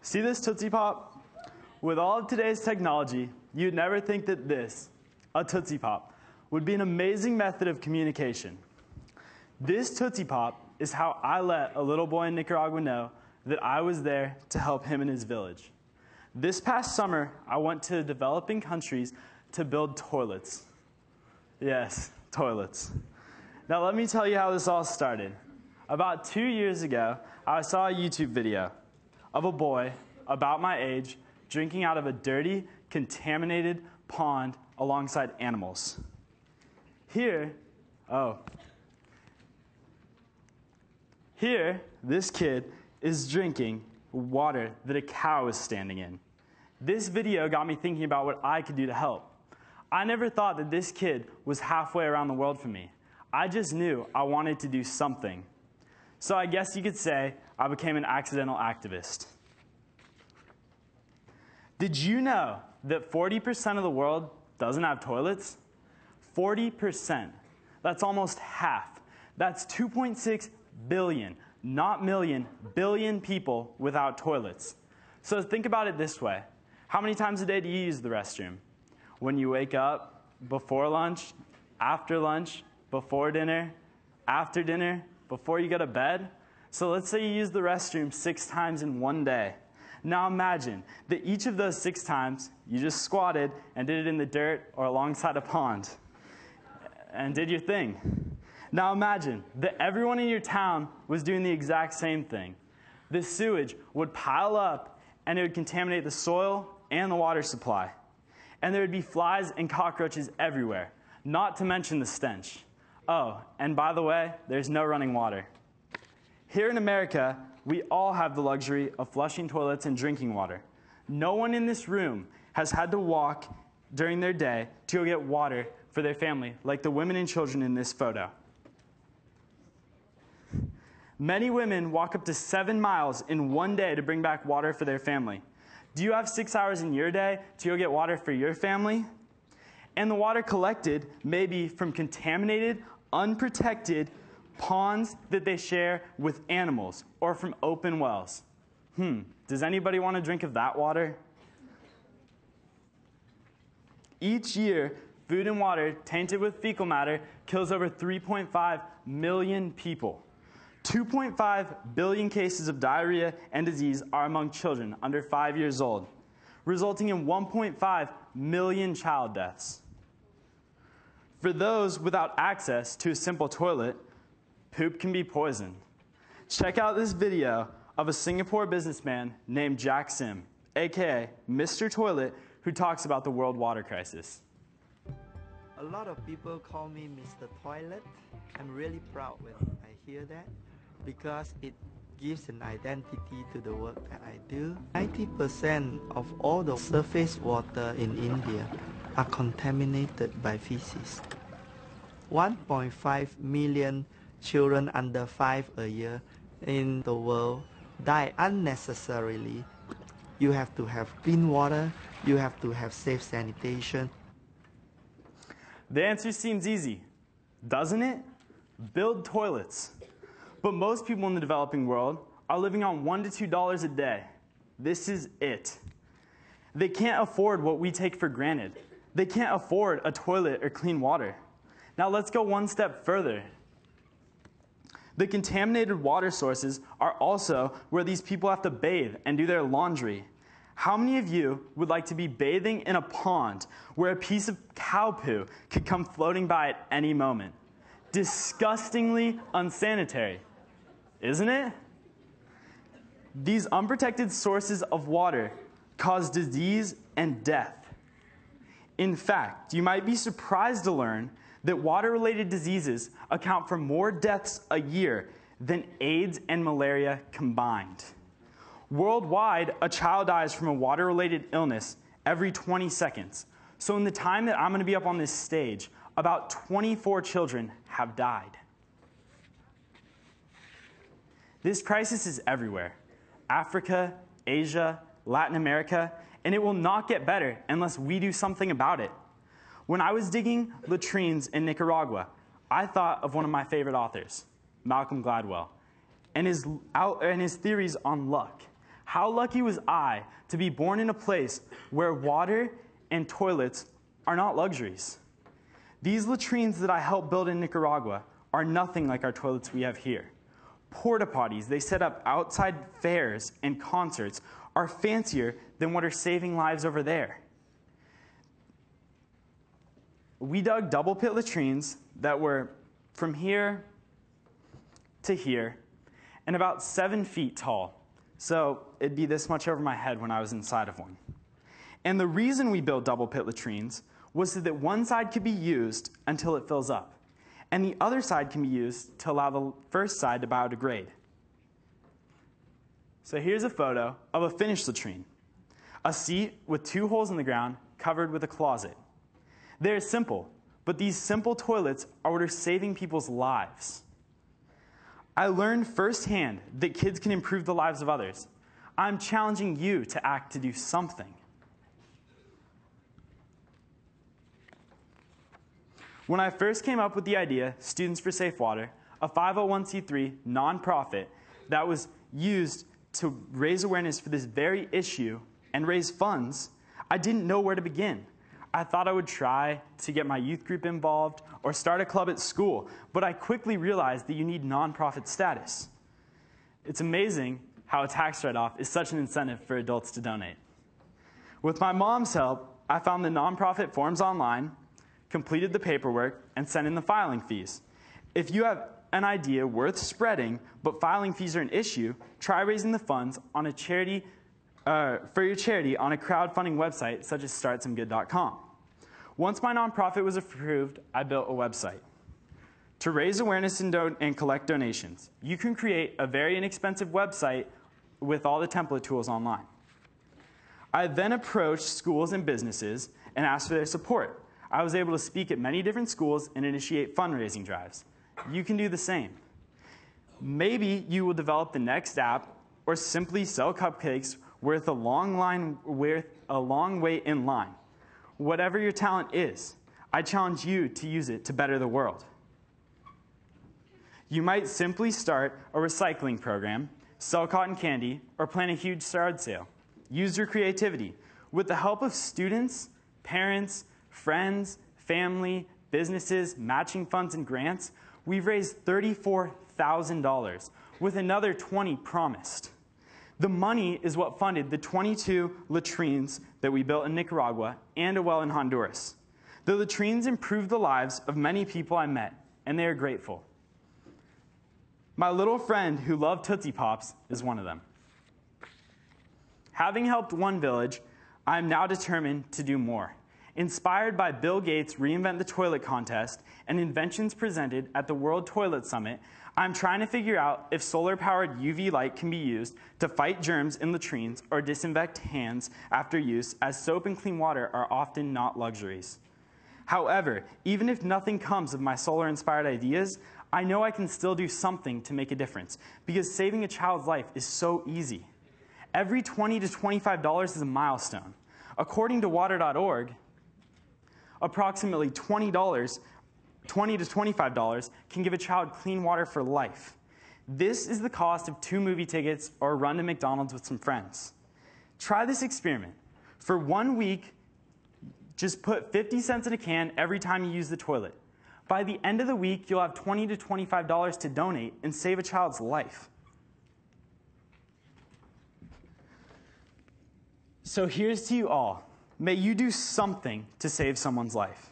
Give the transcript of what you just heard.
See this Tootsie Pop? With all of today's technology, you'd never think that this, a Tootsie Pop, would be an amazing method of communication. This Tootsie Pop is how I let a little boy in Nicaragua know that I was there to help him in his village. This past summer, I went to developing countries to build toilets. Yes, toilets. Now let me tell you how this all started. About 2 years ago, I saw a YouTube video of a boy about my age drinking out of a dirty, contaminated pond alongside animals. Here, this kid is drinking water that a cow is standing in. This video got me thinking about what I could do to help. I never thought that this kid was halfway around the world from me. I just knew I wanted to do something. So I guess you could say I became an accidental activist. Did you know that 40% of the world doesn't have toilets? 40%. That's almost half. That's 2.6 billion, not million, billion people without toilets. So think about it this way. How many times a day do you use the restroom? When you wake up, before lunch, after lunch, before dinner, after dinner, before you go to bed? So let's say you use the restroom 6 times in one day. Now imagine that each of those 6 times you just squatted and did it in the dirt or alongside a pond and did your thing. Now imagine that everyone in your town was doing the exact same thing. This sewage would pile up and it would contaminate the soil and the water supply. And there would be flies and cockroaches everywhere, not to mention the stench. Oh, and by the way, there's no running water. Here in America, we all have the luxury of flushing toilets and drinking water. No one in this room has had to walk during their day to go get water for their family, like the women and children in this photo. Many women walk up to 7 miles in one day to bring back water for their family. Do you have 6 hours in your day to go get water for your family? And the water collected may be from contaminated, unprotected ponds that they share with animals or from open wells. Does anybody want to drink of that water? Each year, food and water tainted with fecal matter kills over 3.5 million people. 2.5 billion cases of diarrhea and disease are among children under 5 years old, resulting in 1.5 million child deaths. For those without access to a simple toilet, poop can be poison. Check out this video of a Singapore businessman named Jack Sim, aka Mr. Toilet, who talks about the world water crisis. A lot of people call me Mr. Toilet. I'm really proud when I hear that because it gives an identity to the work that I do. 90% of all the surface water in India are contaminated by feces. 1.5 million children under 5 a year in the world die unnecessarily. You have to have clean water, you have to have safe sanitation. The answer seems easy, doesn't it? Build toilets. But most people in the developing world are living on $1 to $2 a day. This is it. They can't afford what we take for granted. They can't afford a toilet or clean water. Now let's go one step further. The contaminated water sources are also where these people have to bathe and do their laundry. How many of you would like to be bathing in a pond where a piece of cow poo could come floating by at any moment? Disgustingly unsanitary, isn't it? These unprotected sources of water cause disease and death. In fact, you might be surprised to learn that water-related diseases account for more deaths a year than AIDS and malaria combined. Worldwide, a child dies from a water-related illness every 20 seconds. So in the time that I'm going to be up on this stage, about 24 children have died. This crisis is everywhere. Africa, Asia, Latin America, and it will not get better unless we do something about it. When I was digging latrines in Nicaragua, I thought of one of my favorite authors, Malcolm Gladwell, and his theories on luck. How lucky was I to be born in a place where water and toilets are not luxuries? These latrines that I helped build in Nicaragua are nothing like our toilets we have here. Porta potties they set up outside fairs and concerts are fancier than what are saving lives over there. We dug double pit latrines that were from here to here and about 7 feet tall. So it'd be this much over my head when I was inside of one. And the reason we built double pit latrines was so that one side could be used until it fills up, and the other side can be used to allow the first side to biodegrade. So here's a photo of a finished latrine. A seat with 2 holes in the ground covered with a closet. They're simple, but these simple toilets are what are saving people's lives. I learned firsthand that kids can improve the lives of others. I'm challenging you to act to do something. When I first came up with the idea, Students for Safe Water, a 501c3 nonprofit that was used to raise awareness for this very issue and raise funds, I didn't know where to begin. I thought I would try to get my youth group involved or start a club at school, but I quickly realized that you need nonprofit status. It's amazing how a tax write-off is such an incentive for adults to donate. With my mom's help, I found the nonprofit forms online, completed the paperwork, and sent in the filing fees. If you have an idea worth spreading, but filing fees are an issue, try raising the funds on a charity for your charity on a crowdfunding website such as startsomegood.com. Once my nonprofit was approved, I built a website. To raise awareness and collect donations, you can create a very inexpensive website with all the template tools online. I then approached schools and businesses and asked for their support. I was able to speak at many different schools and initiate fundraising drives. You can do the same. Maybe you will develop the next app or simply sell cupcakes worth a long wait in line. Whatever your talent is, I challenge you to use it to better the world. You might simply start a recycling program, sell cotton candy, or plan a huge yard sale. Use your creativity. With the help of students, parents, friends, family, businesses, matching funds, and grants, we've raised $34,000, with another $20,000 promised. The money is what funded the 22 latrines that we built in Nicaragua and a well in Honduras. The latrines improved the lives of many people I met, and they are grateful. My little friend who loved Tootsie Pops is one of them. Having helped one village, I am now determined to do more. Inspired by Bill Gates' Reinvent the Toilet contest and inventions presented at the World Toilet Summit, I'm trying to figure out if solar-powered UV light can be used to fight germs in latrines or disinfect hands after use, as soap and clean water are often not luxuries. However, even if nothing comes of my solar-inspired ideas, I know I can still do something to make a difference, because saving a child's life is so easy. Every $20 to $25 is a milestone. According to water.org, approximately $20 to $25 can give a child clean water for life. This is the cost of 2 movie tickets or a run to McDonald's with some friends. Try this experiment. For 1 week, just put 50 cents in a can every time you use the toilet. By the end of the week, you'll have $20 to $25 to donate and save a child's life. So here's to you all. May you do something to save someone's life.